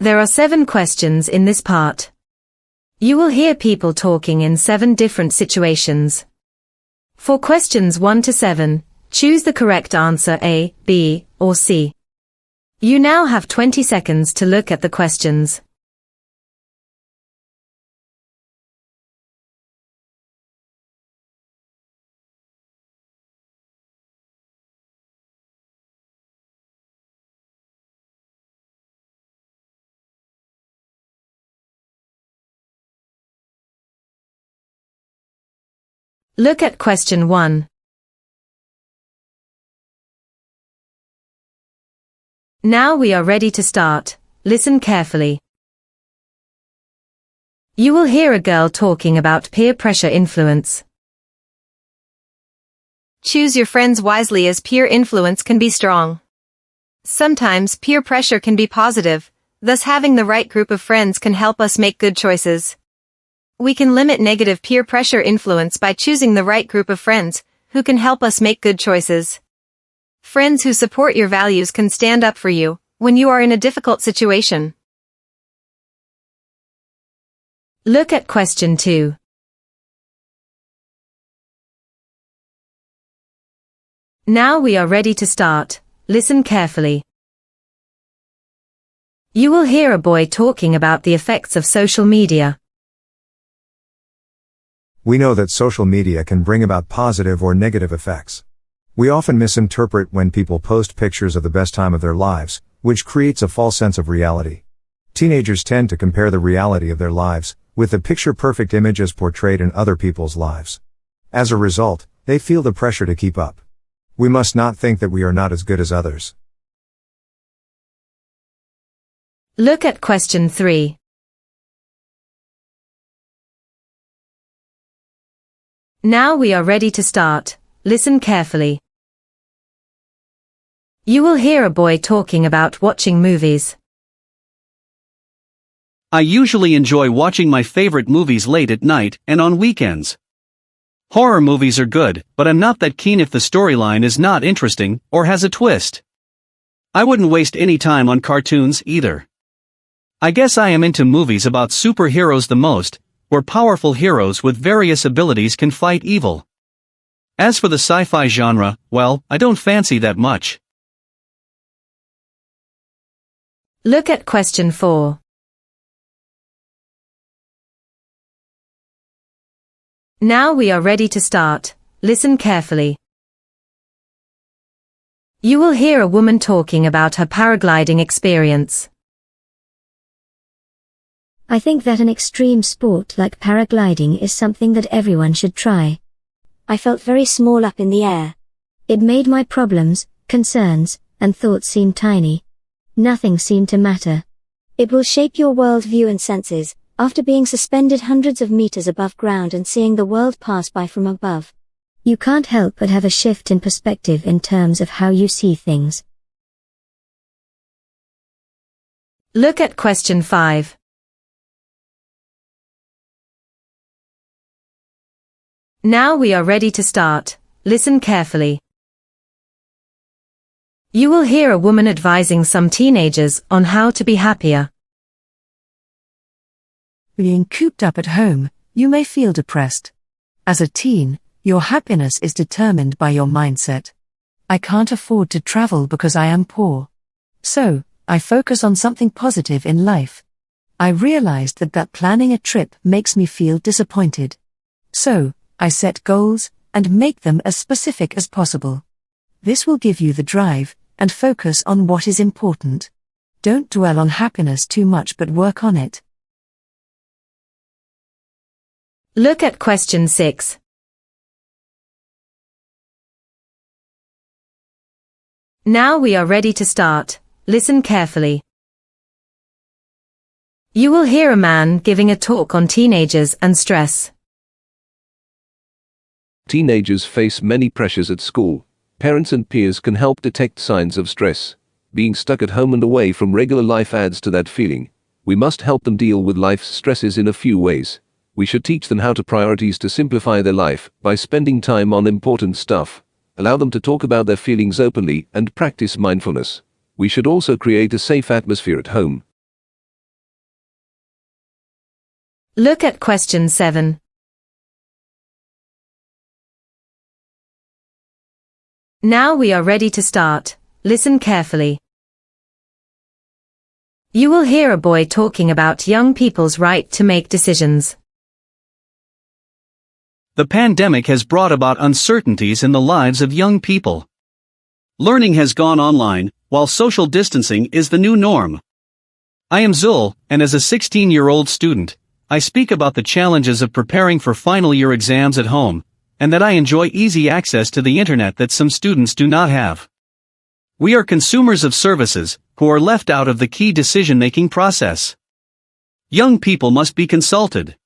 There are 7 questions in this part. You will hear people talking in 7 different situations. For questions 1 to 7, choose the correct answer A, B, or C. You now have 20 seconds to look at the questions. Look at question 1. Now we are ready to start. Listen carefully. You will hear a girl talking about peer pressure influence. Choose your friends wisely as peer influence can be strong. Sometimes peer pressure can be positive, thus having the right group of friends can help us make good choices. We can limit negative peer pressure influence by choosing the right group of friends who can help us make good choices. Friends who support your values can stand up for you when you are in a difficult situation. Look at question 2. Now we are ready to start. Listen carefully. You will hear a boy talking about the effects of social media. We know that social media can bring about positive or negative effects. We often misinterpret when people post pictures of the best time of their lives, which creates a false sense of reality. Teenagers tend to compare the reality of their lives with the picture-perfect image as portrayed in other people's lives. As a result, they feel the pressure to keep up. We must not think that we are not as good as others. Look at question 3. Now we are ready to start. Listen carefully. You will hear a boy talking about watching movies. I usually enjoy watching my favorite movies late at night and on weekends. Horror movies are good, but I'm not that keen if the storyline is not interesting or has a twist. I wouldn't waste any time on cartoons either. I guess I am into movies about superheroes the most, where powerful heroes with various abilities can fight evil. As for the sci-fi genre, well, I don't fancy that much. Look at question 4. Now we are ready to start. Listen carefully. You will hear a woman talking about her paragliding experience. I think that an extreme sport like paragliding is something that everyone should try. I felt very small up in the air. It made my problems, concerns, and thoughts seem tiny. Nothing seemed to matter. It will shape your worldview and senses, after being suspended hundreds of meters above ground and seeing the world pass by from above. You can't help but have a shift in perspective in terms of how you see things. Look at question 5. Now we are ready to start. Listen carefully. You will hear a woman advising some teenagers on how to be happier. Being cooped up at home, you may feel depressed. As a teen, your happiness is determined by your mindset. I can't afford to travel because I am poor. So, I focus on something positive in life. I realized that planning a trip makes me feel disappointed. So, I set goals and make them as specific as possible. This will give you the drive and focus on what is important. Don't dwell on happiness too much but work on it. Look at question 6. Now we are ready to start. Listen carefully. You will hear a man giving a talk on teenagers and stress. Teenagers face many pressures at school. Parents and peers can help detect signs of stress. Being stuck at home and away from regular life adds to that feeling. We must help them deal with life's stresses in a few ways. We should teach them how to prioritize to simplify their life by spending time on important stuff. Allow them to talk about their feelings openly and practice mindfulness. We should also create a safe atmosphere at home. Look at question 7. Now we are ready to start. Listen carefully. You will hear a boy talking about young people's right to make decisions. The pandemic has brought about uncertainties in the lives of young people. Learning has gone online, while social distancing is the new norm. I am Zul, and as a 16-year-old student, I speak about the challenges of preparing for final year exams at home, and that I enjoy easy access to the internet that some students do not have. We are consumers of services, who are left out of the key decision-making process. Young people must be consulted.